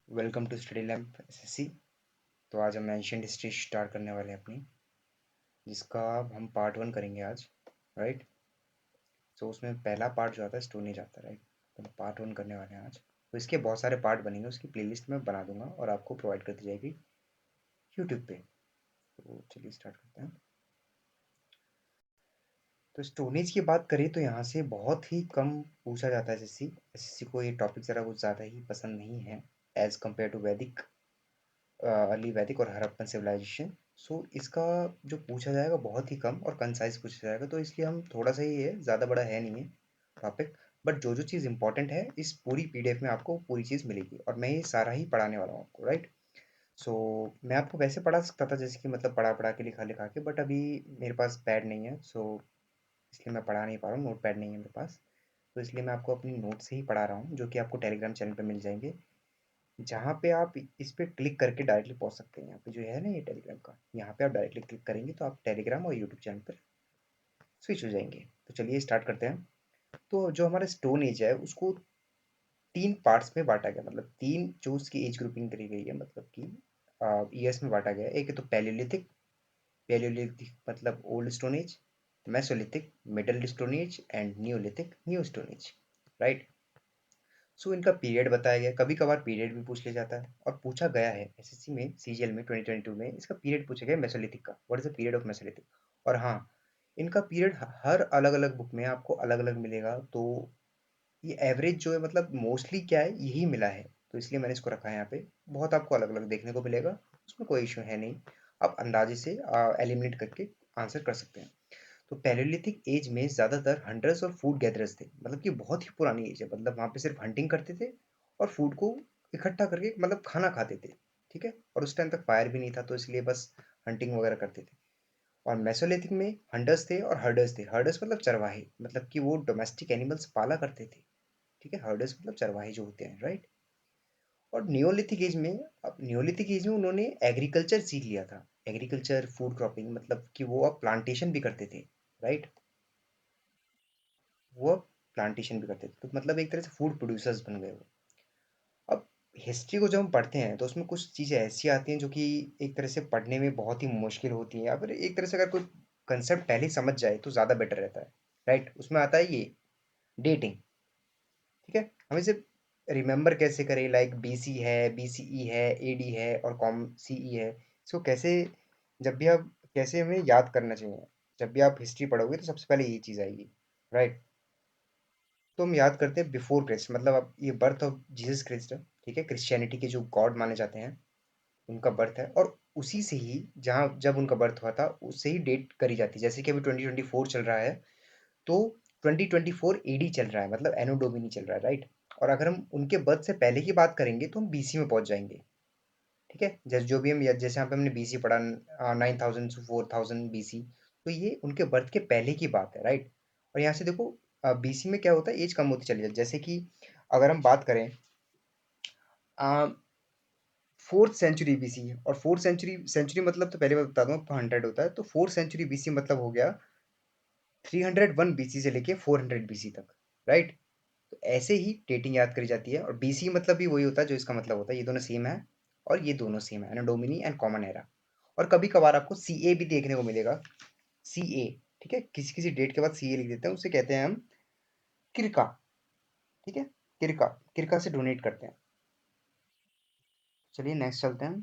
Welcome to study lamp SSC. तो आज हम एंशियंट हिस्ट्री स्टार्ट करने वाले हैं अपनी, जिसका हम पार्ट 1 करेंगे आज। राइट। तो उसमें पहला पार्ट जो आता है स्टोन एज आता है। राइट। तो हम पार्ट 1 करने वाले हैं आज। तो इसके बहुत सारे पार्ट बनेंगे, उसकी प्लेलिस्ट मैं बना दूंगा और आपको प्रोवाइड कर दी जाएगी यूट्यूब पे। तो चलिए स्टार्ट करते हैं। तो स्टोन एज की बात करें तो यहाँ से बहुत ही कम पूछा जाता है। एसएससी एसएससी को ये टॉपिक ज़रा कुछ ज़्यादा ही पसंद नहीं है एज़ कम्पेयर टू वैदिक, अर्ली वैदिक और हड़प्पन सिविलाइजेशन। सो इसका जो पूछा जाएगा बहुत ही कम और कंसाइज पूछा जाएगा, तो इसलिए हम थोड़ा सा ही है, ज़्यादा बड़ा है नहीं है टॉपिक। बट जो जो चीज़ इंपॉर्टेंट है इस पूरी पीडीएफ में आपको पूरी चीज़ मिलेगी और मैं ये सारा ही पढ़ाने वाला हूँ आपको। राइट। सो मैं आपको वैसे पढ़ा सकता था, जैसे कि मतलब पढ़ा पढ़ा के लिखा लिखा के, बट अभी मेरे पास पैड नहीं है। सो इसलिए मैं पढ़ा नहीं पा रहा हूँ, नोट पैड नहीं है मेरे पास। तो इसलिए मैं आपको अपनी नोट से ही पढ़ा रहा हूँ, जो कि आपको टेलीग्राम चैनल पर मिल जाएंगे, जहाँ पे आप इस पे क्लिक करके डायरेक्टली पहुँच सकते हैं। यहाँ पे जो है ना ये टेलीग्राम का, यहाँ पे आप डायरेक्टली क्लिक करेंगे तो आप टेलीग्राम और यूट्यूब चैनल पर स्विच हो जाएंगे। तो चलिए स्टार्ट करते हैं। तो जो हमारा स्टोन एज है उसको तीन पार्ट्स में बांटा गया, मतलब तीन जो उसकी एज ग्रुपिंग करी गई है, मतलब कि ईयर्स में बांटा गया है। एक है तो पैलियोलिथिक, पैलियोलिथिक मतलब old stone age, mesolithic middle stone age and neolithic new stone age. Right. So इनका पीरियड बताया गया, कभी कभार पीरियड भी पूछ लिया जाता है और पूछा गया है एसएससी में, सीजीएल में 2022 में इसका पीरियड पूछा गया मेसोलिथिक का, what is the period of Mesolithic. और हाँ, इनका पीरियड हर अलग अलग बुक में आपको अलग अलग मिलेगा। तो ये एवरेज जो है, मतलब मोस्टली क्या है, यही मिला है, तो इसलिए मैंने इसको रखा है यहाँ पे। बहुत आपको अलग अलग देखने को मिलेगा, उसमें कोई इशू है नहीं। आप अंदाजे से एलिमिनेट करके आंसर कर सकते हैं। तो पैलेयोलिथिक एज में ज़्यादातर हंटर्स और फूड गैदरर्स थे, मतलब कि बहुत ही पुरानी एज है, मतलब वहाँ पे सिर्फ हंटिंग करते थे और फूड को इकट्ठा करके मतलब खाना खाते थे। ठीक है। और उस टाइम तक फायर भी नहीं था, तो इसलिए बस हंटिंग वगैरह करते थे। और मेसोलिथिक में हंटर्स थे और हर्डर्स थे। हर्डर्स मतलब चरवाहे, मतलब कि वो डोमेस्टिक एनिमल्स पाला करते थे। ठीक है। हर्डर्स मतलब चरवाहे जो होते हैं। राइट। और नियोलिथिक एज में, अब नियोलिथिक एज में उन्होंने एग्रीकल्चर सीख लिया था। एग्रीकल्चर फूड क्रॉपिंग, मतलब कि वो अब प्लांटेशन भी करते थे। राइट। वो अब प्लांटेशन भी करते थे, तो मतलब एक तरह से फूड प्रोड्यूसर्स बन गए वो। अब हिस्ट्री को जब हम पढ़ते हैं तो उसमें कुछ चीज़ें ऐसी आती हैं जो कि एक तरह से पढ़ने में बहुत ही मुश्किल होती हैं, या फिर एक तरह से अगर कोई कंसेप्ट पहले ही समझ जाए तो ज़्यादा बेटर रहता है। राइट। उसमें आता है ये डेटिंग। ठीक है। हम इसे रिमेंबर कैसे करें, लाइक बीसी है, बीसीई है, एडी है और कॉम सीई है। इसको कैसे, जब भी आप, कैसे हमें याद करना चाहिए। जब भी आप हिस्ट्री पढ़ोगे तो सबसे पहले ये चीज़ आएगी। राइट। तो हम याद करते हैं बिफोर क्रिस्ट, मतलब अब ये बर्थ ऑफ जीसस क्रिस्ट है। ठीक है। क्रिश्चियनिटी के जो गॉड माने जाते हैं उनका बर्थ है, और उसी से ही जहाँ जब उनका बर्थ हुआ था उससे ही डेट करी जाती है। जैसे कि अभी 2024 चल रहा है, तो 2024 एडी चल रहा है, मतलब एनो डोमिनी चल रहा है। राइट। और अगर हम उनके बर्थ से पहले की बात करेंगे तो हम बीसी में पहुंच जाएंगे। ठीक है। जैसे जो भी हम, जैसे यहाँ पे हमने बीसी पढ़ा, 9000 से 4000 बीसी, तो ये उनके बर्थ के पहले की बात है। राइट। और यहाँ से देखो, बीसी में क्या होता है, एज कम होती चली जाती है। जैसे कि अगर हम बात करें फोर्थ सेंचुरी बीसी, और फोर्थ सेंचुरी, सेंचुरी मतलब तो पहले मैं बता दूं, 100 होता है, तो फोर्थ सेंचुरी बीसी मतलब हो गया 301 बीसी से लेके 400 बीसी तक। राइट। तो ऐसे ही डेटिंग याद करी जाती है, और बीसी मतलब भी वही होता है जो इसका मतलब होता है, ये दोनों सेम है। और ये दोनों सेम है, डोमिनी एंड कॉमन एरा। और कभी कभार आपको सी ए भी देखने को मिलेगा, सी ए। ठीक है। किसी किसी डेट के बाद सी ए लिख देते हैं, उसे कहते हैं हम किरका। ठीक है। किरका, किरका से डोनेट करते हैं। चलिए नेक्स्ट चलते हैं।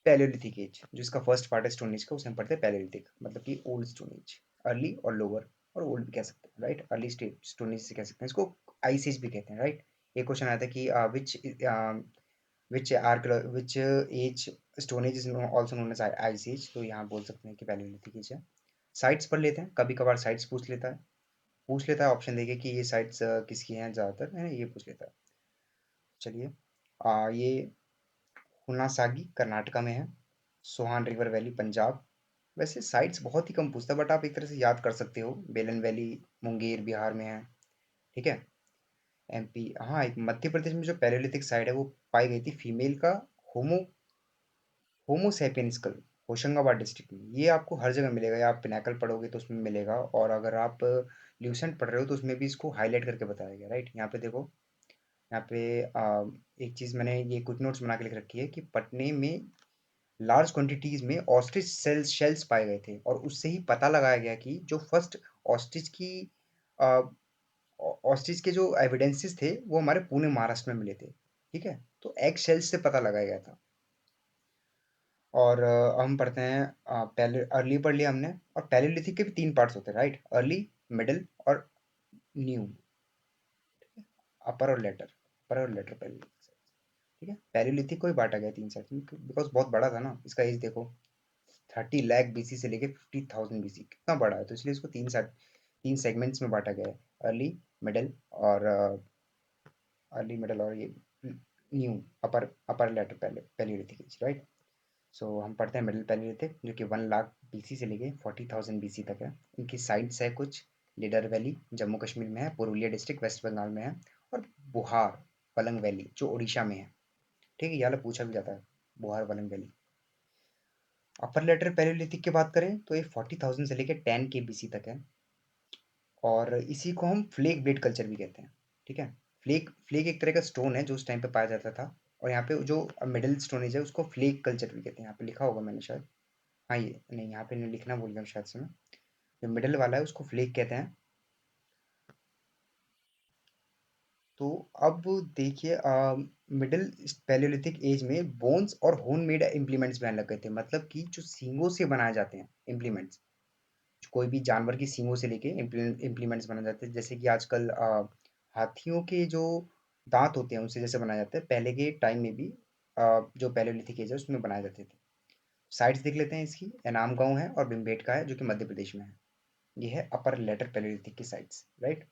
पैलेयोलिथिक एज, जो इसका फर्स्ट पार्ट है स्टोन एज का, उसे हम पढ़ते हैं पैलेयोलिथिक, मतलब कि ओल्ड स्टोन एज। अर्ली और लोअर और ओल्ड भी कह सकते हैं। Right. Early stage stone age से कह सकते हैं, इसको आइस एज भी कहते हैं। राइट। एक क्वेश्चन आता है कि which age stone age is also known as ice age, तो यहाँ बोल सकते हैं कि पैलेयोलिथिक एज है। साइट्स पढ़ लेते हैं, कभी कभार साइट्स पूछ लेता है ऑप्शन देके कि ये साइट्स किसकी हैं, ज़्यादातर है ना, ये पूछ लेता है। चलिए, ये हुनासागी कर्नाटका में है, सोहान रिवर वैली पंजाब। वैसे साइट्स बहुत ही कम पूछता है, बट आप एक तरह से याद कर सकते हो। बेलन वैली मुंगेर बिहार में है। ठीक है। एमपी, हाँ, एक मध्य प्रदेश में जो पैलेयोलिथिक साइट है वो पाई गई थी फीमेल का होमो होमोसैपियन स्कल, होशंगाबाद डिस्ट्रिक्ट में। ये आपको हर जगह मिलेगा, या आप पिनाकल पढ़ोगे तो उसमें मिलेगा, और अगर आप ल्यूसेंट पढ़ रहे हो तो उसमें भी इसको हाईलाइट करके बताया गया। राइट। यहाँ पे देखो, यहाँ पे एक चीज़ मैंने ये क्विक नोट्स बना के लिख रखी है कि पटने में लार्ज क्वांटिटीज में ऑस्ट्रिच शेल्स पाए गए थे और उससे ही पता लगाया गया कि जो फर्स्ट ऑस्ट्रिच की ऑस्ट्रिच के जो एविडेंसेस थे वो हमारे पुणे महाराष्ट्र में मिले थे। ठीक है, तो एग शेल्स से पता लगाया गया था। और हम पढ़ते हैं पहले अर्ली पढ़ लिया हमने। और पैलियोलिथिक के भी 3 पार्ट्स होते हैं, राइट? अर्ली, मिडिल और न्यू। अपर और लेटर, अपर और लेटर पैलियोलिथिक। ठीक है, पैलियोलिथिक को ही बांटा गया 3 सेट में बिकॉज बहुत बड़ा था ना। इसका एज देखो 30 लाख बीसी से लेके 50,000 बीसी, कितना बड़ा है, तो इसलिए इसको 3 सेगमेंट्स में बांटा गया है। अर्ली, मिडिल और अर्ली, मिडिल और ये new, upper upper later palaeolithic age, right? So हम पढ़ते हैं मिडिल पैलियोलिथिक जो कि 1 लाख बीसी से लेके 40,000 बीसी तक है। इनकी साइट्स है कुछ लीडर वैली जम्मू कश्मीर में है, पुरुलिया डिस्ट्रिक्ट वेस्ट बंगाल में है, और बुहार पलंग वैली जो उड़ीसा में है। ठीक है, यहाँ पे पूछा भी जाता है, बुहार पलंग वैली। अपर लेटर पैलियोलिथिक की बात करें तो ये 40,000 से लेके 10 के बीसी तक है, और इसी को हम फ्लेक ब्लेड कल्चर भी कहते हैं। ठीक है, फ्लेक फ्लेक एक तरह का स्टोन है जो उस टाइम पे पाया जाता था, और यहाँ पे जो मिडिल स्टोनेज है उसको फ्लेक कल्चर भी कहते हैं। यहाँ पे लिखा होगा मैंने शायद, हाँ ये नहीं, यहाँ पे नहीं, लिखना भूल गया शायद से मैं। जो मिडल वाला है उसको फ्लेक कहते हैं। तो अब देखिए, मिडिल पैलियोलिथिक एज में बोन्स और होन मेड इम्प्लीमेंट्स बनने लग गए थे, मतलब कि जो सींगों से बनाए जाते हैं इम्प्लीमेंट्स, कोई भी जानवर की सींगों से लेके इम्प्लीमेंट्स बनाए जाते हैं, जैसे कि आजकल हाथियों के जो दांत होते हैं उनसे जैसे बनाए जाते हैं, पहले के टाइम में भी जो पैलियोलिथिक एज है उसमें बनाए जाते थे। साइट्स देख लेते हैं इसकी, एनाम गांव है और भीमबेटका है जो कि मध्य प्रदेश में है। ये है अपर लेटर पैलियोलिथिक की साइट्स, राइट?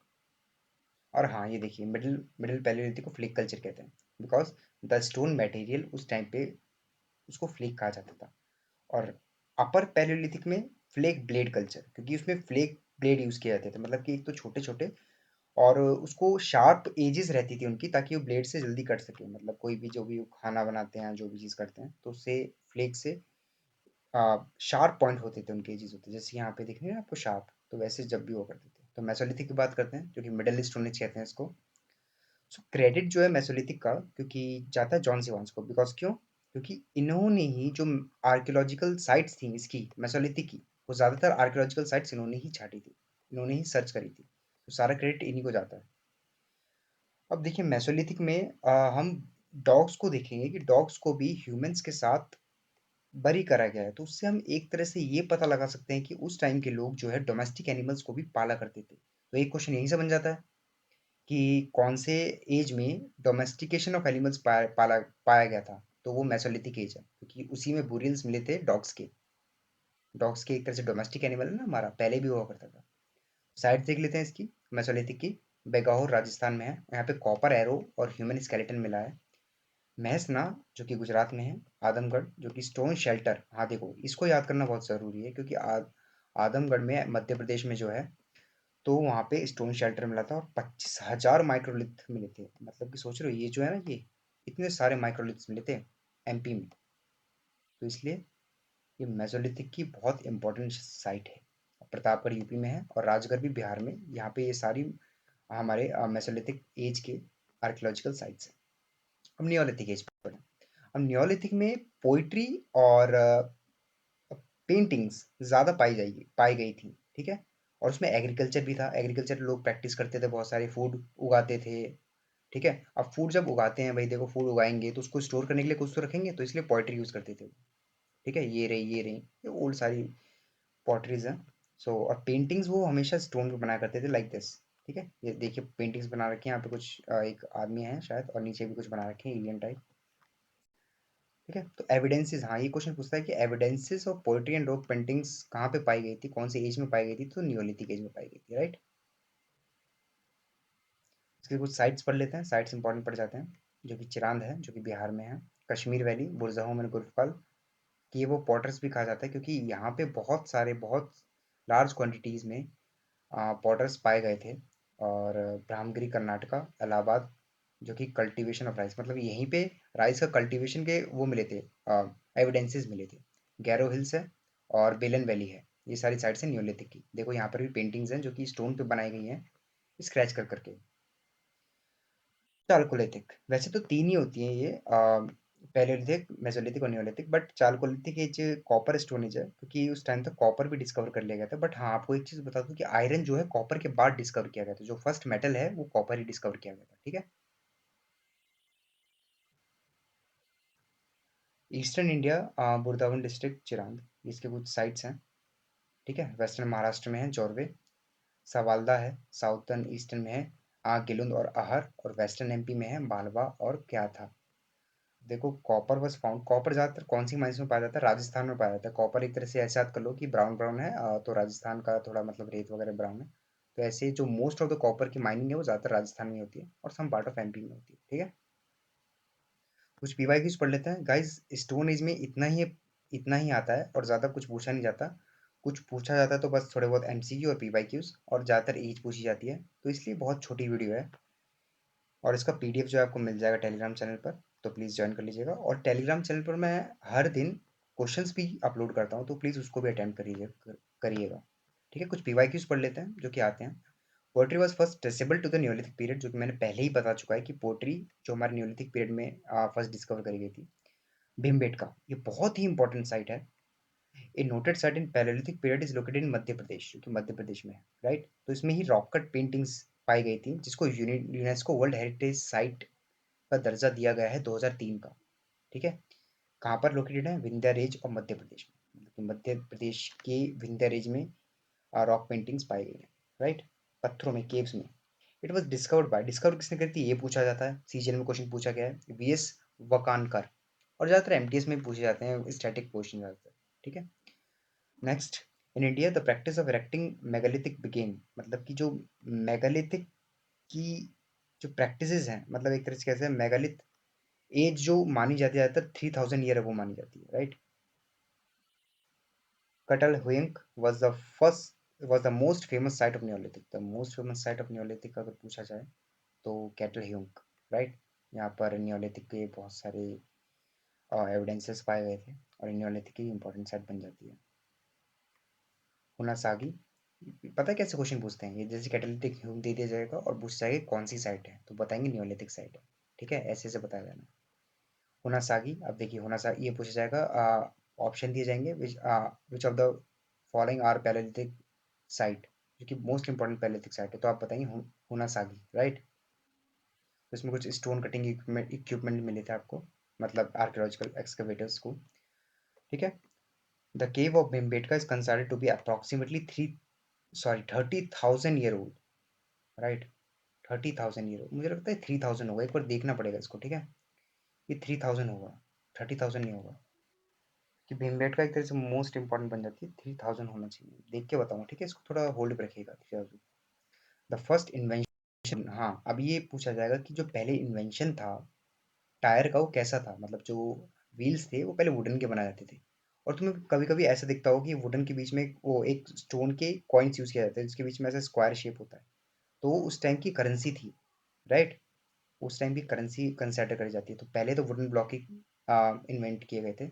और हाँ ये देखिए, मिडिल मिडिल पैलियोलिथिक को फ्लिक कल्चर कहते हैं बिकॉज द स्टोन मटेरियल उस टाइम पे उसको फ्लिक कहा जाता था। और अपर पैलियोलिथिक में फ्लेक ब्लेड कल्चर, क्योंकि उसमें फ्लेक ब्लेड यूज किए जाते थे, मतलब कि एक तो छोटे छोटे और उसको शार्प एजेस रहती थी उनकी, ताकि वो ब्लेड से जल्दी कट सके, मतलब कोई भी जो भी खाना बनाते हैं जो भी चीज़ करते हैं तो उससे फ्लेक से शार्प पॉइंट होते थे उनके एजेस होते, जैसे यहाँ पे दिख रहे हैं आपको शार्प, तो वैसे जब भी वो करते थे। तो मेसोलिथिक की बात करते हैं जो कि मिडल स्टोनेज कहते हैं इसको। सो क्रेडिट जो है मेसोलिथिक का क्योंकि जाता है जॉन सिवान्स को, बिकॉज क्यों? क्योंकि इन्होंने ही जो आर्कियोलॉजिकल साइट्स थी इसकी मेसोलिथिक की, वो ज़्यादातर आर्कियोलॉजिकल साइट्स इन्होंने ही छाटी थी, इन्होंने ही सर्च करी थी, तो सारा क्रेडिट इन्हीं को जाता है। अब देखिए मेसोलिथिक में हम डॉग्स को देखेंगे कि डॉग्स को भी ह्यूमंस के साथ बरी करा गया है, तो उससे हम एक तरह से ये पता लगा सकते हैं कि उस टाइम के लोग जो है डोमेस्टिक एनिमल्स को भी पाला करते थे। तो एक क्वेश्चन यहीं से बन जाता है कि कौन से एज में डोमेस्टिकेशन ऑफ एनिमल्स पाया गया था, तो वो मेसोलिथिक एज है, क्योंकि उसी में बुरियल्स मिले थे डॉग्स के। डॉग्स के एक तरह से डोमेस्टिक एनिमल है ना हमारा, पहले भी हुआ करता था। साइड देख लेते हैं इसकी मेसोलिथिक की। बेगाहोर राजस्थान में है, यहाँ पे कॉपर एरो और ह्यूमन स्केलेटन मिला है। महसना जो कि गुजरात में है। आदमगढ़ जो कि स्टोन शेल्टर, हाँ देखो इसको याद करना बहुत ज़रूरी है क्योंकि आदमगढ़ में मध्य प्रदेश में जो है, तो वहाँ पे स्टोन शेल्टर मिला था और 25,000 माइक्रोलिथ मिले थे। मतलब कि सोच रहे हो ये जो है ना, ये इतने सारे माइक्रोलिथ्स मिले थे एमपी में, तो इसलिए ये मेसोलिथिक की बहुत इंपॉर्टेंट साइट है। प्रतापगढ़ यूपी में है और राजगढ़ भी बिहार में, यहाँ पे ये सारी हमारे मेसोलिथिक एज के आर्कियोलॉजिकल साइट्स हैं। अब नियोलिथिक एज पर, अब नियोलिथिक में पोइट्री और पेंटिंग्स ज़्यादा पाई गई थी। ठीक है, और उसमें एग्रीकल्चर भी था, एग्रीकल्चर लोग प्रैक्टिस करते थे, बहुत सारे फूड उगाते थे। ठीक है, अब फूड जब उगाते हैं भाई देखो, फूड उगाएंगे तो उसको स्टोर करने के लिए कुछ तो रखेंगे, तो इसलिए पोइट्री यूज़ करते थे। ठीक है, ये रही ये ओल्ड सारी पॉटरीज हैं। सो और पेंटिंग्स वो हमेशा स्टोन पे बनाया करते थे लाइक दिस। ठीक है, ये देखिए पेंटिंग्स बना रखी हैं यहाँ पे कुछ एक आदमी है शायद, और नीचे भी कुछ बना रखे हैं एलियन टाइप। ठीक है, तो एविडेंसेस, हाँ ये क्वेश्चन पूछता है कि evidences of poetry and rock paintings कहाँ पे पाई गई थी, कौन से एज में पाई गई थी, तो नियोलिथिक एज में पाई गई थी, राइट? इसके कुछ साइट्स पढ़ लेते हैं, साइट्स इंपॉर्टेंट पड़ जाते हैं। जो कि चिरांद है जो कि बिहार में है, कश्मीर वैली, बुरज़ाहोम एंड गुरफकल, कि ये वो पॉटर्स भी कहा जाता है क्योंकि यहाँ पे बहुत सारे बहुत लार्ज क्वांटिटीज़ में पॉटर्स पाए गए थे। और ब्रह्मगिरी कर्नाटका, इलाहाबाद, जो कि कल्टीवेशन ऑफ राइस, मतलब यहीं पे राइस का कल्टीवेशन के वो मिले थे, एविडेंसेस मिले थे। गैरो हिल्स है और बेलन वैली है, ये सारी साइट्स हैं नियोलिथिक की। देखो यहाँ पर भी पेंटिंग्स हैं जो कि स्टोन पे बनाई गई हैं स्क्रैच कर करके। चालकोलिथिक, वैसे तो 3 ही होती हैं ये, पैलेयोलिथिक, मेसोलिथिक और Neolithic, but Chalcolithic as copper stone age है, क्योंकि उस टाइम तक कॉपर भी डिस्कवर कर लिया गया था। बट हाँ, आपको एक चीज़ बता दूँ कि आयरन जो है कॉपर के बाद डिस्कवर किया गया था, जो फर्स्ट मेटल है वो कॉपर ही डिस्कवर किया गया था, ठीक है? ईस्टर्न इंडिया, बुरदावन डिस्ट्रिक्ट, चिरांद, इसके कुछ साइट्स हैं, ठीक है? वेस्टर्न महाराष्ट्र में है जोरवे, सवालदा है, साउथर्न ईस्टर्न में है गिलुंद और अहर, और वेस्टर्न एमपी में है मालवा और क्या था। देखो, कॉपर वॉज फाउंड, कॉपर ज़्यादातर कौन सी माइंस में पाया जाता है? राजस्थान में पाया जाता है। कॉपर एक तरह से ऐसे याद कर लो कि ब्राउन ब्राउन है, तो राजस्थान का थोड़ा मतलब रेत वगैरह ब्राउन है। तो ऐसे जो मोस्ट ऑफ द कॉपर की माइनिंग है वो ज़्यादातर राजस्थान में होती है और सम पार्ट ऑफ एमपी में होती है, ठीक है? कुछ पीवाईक्यूज पढ़ लेते हैं गाइस। स्टोन एज में इतना ही आता है और ज़्यादा कुछ पूछा नहीं जाता। कुछ पूछा जाता है तो बस थोड़े बहुत एमसीक्यू और पीवाईक्यूज, और ज़्यादातर एज पूछी जाती है, तो इसलिए बहुत छोटी वीडियो है। और इसका पीडीएफ जो है आपको मिल जाएगा टेलीग्राम चैनल पर, तो प्लीज़ ज्वाइन कर लीजिएगा। और टेलीग्राम चैनल पर मैं हर दिन क्वेश्चंस भी अपलोड करता हूँ, तो प्लीज़ उसको भी अटेम्प्ट करिएगा, ठीक है? कुछ पीवाईक्यूज पढ़ लेते हैं जो कि आते हैं। Poetry was first traceable to the neolithic period, जो कि मैंने पहले ही बता चुका है कि पोएट्री जो हमारे न्योलिथिक पीरियड में फर्स्ट डिस्कवर करी गई थी। भीमबेटका, ये बहुत ही इंपॉर्टेंट साइट है। A noted site in palaeolithic period is located in Madhya Pradesh, जो कि मध्य प्रदेश में है, राइट? तो इसमें ही रॉक कट पेंटिंग्स पाई गई थी, जिसको यूनेस्को वर्ल्ड हेरिटेज साइट का दर्जा दिया गया है 2003 का, ठीक है? कहाँ पर लोकेटेड है? विंध्या रेंज और मध्य प्रदेश में, मतलब कि मध्य प्रदेश के विंध्या रेंज में रॉक पेंटिंग्स पाई गई हैं, राइट? पत्थरों में, केव्स में। It was discovered by, discover किसने करी थी ये पूछा जाता है, सीजन में क्वेश्चन पूछा गया है, वीएस वकानकर। और ज़्यादातर एमटीएस में पूछे जाते हैं स्टैटिक क्वेश्चन ज़्यादातर, ठीक है? Next, in India the practice of erecting megalithic began, मतलब कि जो मेगालिथिक की जो प्रैक्टिसेस हैं, मतलब एक तरह से कैसे मेगालिथ एज जो मानी जाती है ज़्यादातर 3000 ईयर अगो मानी जाती है, राइट? कटल हुइंक was the most famous site of Neolithic. The most famous site of Neolithic अगर पूछा जाए तो कैटल ह्यूंक, राइट? यहाँ पर नियोलिथिक के बहुत सारे एविडेंसेस पाए गए थे और नियोलिथिक की इंपॉर्टेंट साइट बन जाती है। हुनासागी, पता है कैसे क्वेश्चन पूछते हैं? ये जैसे कैटालिटिक ह्यूम दे दिया जाएगा और पूछ जाएगा कौन सी साइट है, तो बताएंगे नियोलिथिक साइट है, ठीक है? ऐसे ऐसे बताया जाना। हुनासागी, अब देखिए हुनासागी ये पूछा जाएगा, ऑप्शन दिए जाएंगे, which of the following are palaeolithic site, जो कि मोस्ट इंपॉर्टेंट पैलेलिथिक साइट है, तो आप बताएंगे हुनासागी, राइट? तो इसमें कुछ स्टोन कटिंग इक्विपमेंट मिले थे आपको, मतलब आर्कियोलॉजिकल एक्सकवेटर्स को, ठीक है? The cave of Bhimbetka is considered to be approximately 30,000 year old, right? 30,000 year, मुझे लगता है 3000 होगा, एक बार देखना पड़ेगा इसको, ठीक है? ये 3000 होगा, 30,000 नहीं होगा, कि भीमबेटका एक तरह से मोस्ट इंपॉर्टेंट बन जाती है, 3000 होना चाहिए, देख के बताऊंगा, ठीक है? इसको थोड़ा होल्ड पे रखिएगा, 3000। द फर्स्ट इन्वेंशन, हाँ, अब ये पूछा जाएगा कि जो पहले इन्वेंशन था टायर का वो कैसा था, मतलब जो व्हील्स थे वो पहले वुडन के बनाए जाते थे, और तुम्हें कभी कभी ऐसा दिखता होगा कि वुडन के बीच में वो एक स्टोन के कॉइन्स यूज किया जाता है, जिसके बीच में ऐसा स्क्वायर शेप होता है, तो वो उस टाइम की करेंसी थी, राइट? उस टाइम की करेंसी कंसिडर करी जाती है, तो पहले तो वुडन ब्लॉक ही इन्वेंट किए गए थे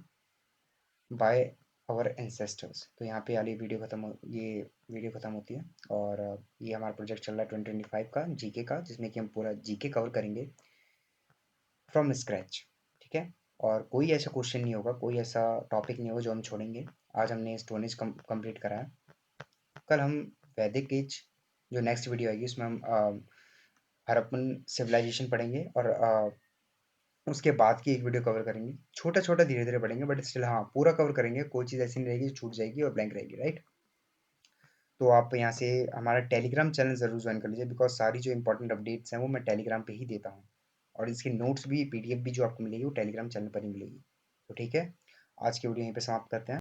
बाय आवर एंसेस्टर्स। तो यहाँ पे वाली ये वीडियो खत्म होती है, और ये हमारा प्रोजेक्ट चल रहा है 2025 का जीके का, जिसमें कि हम पूरा जीके कवर करेंगे फ्रॉम स्क्रैच, ठीक है? और कोई ऐसा क्वेश्चन नहीं होगा, कोई ऐसा टॉपिक नहीं होगा जो हम छोड़ेंगे। आज हमने स्टोन एज कंप्लीट करा है, कल हम वैदिक एज, जो नेक्स्ट वीडियो आएगी उसमें हम हड़प्पन सिविलाइजेशन पढ़ेंगे, और उसके बाद की एक वीडियो कवर करेंगे, छोटा छोटा धीरे धीरे पढ़ेंगे, बट स्टिल हाँ पूरा कवर करेंगे, कोई चीज़ ऐसी नहीं रहेगी जो छूट जाएगी और ब्लैंक रहेगी, राइट? तो आप यहाँ से हमारा टेलीग्राम चैनल ज़रूर ज्वाइन कर लीजिए, बिकॉज सारी जो इंपॉर्टेंट अपडेट्स हैं वो मैं टेलीग्राम पे ही देता हूँ, और इसकी नोट्स भी, पीडीएफ भी जो आपको मिलेगी वो टेलीग्राम चैनल पर ही मिलेगी। तो ठीक है, आज की वीडियो यहीं पे समाप्त करते हैं।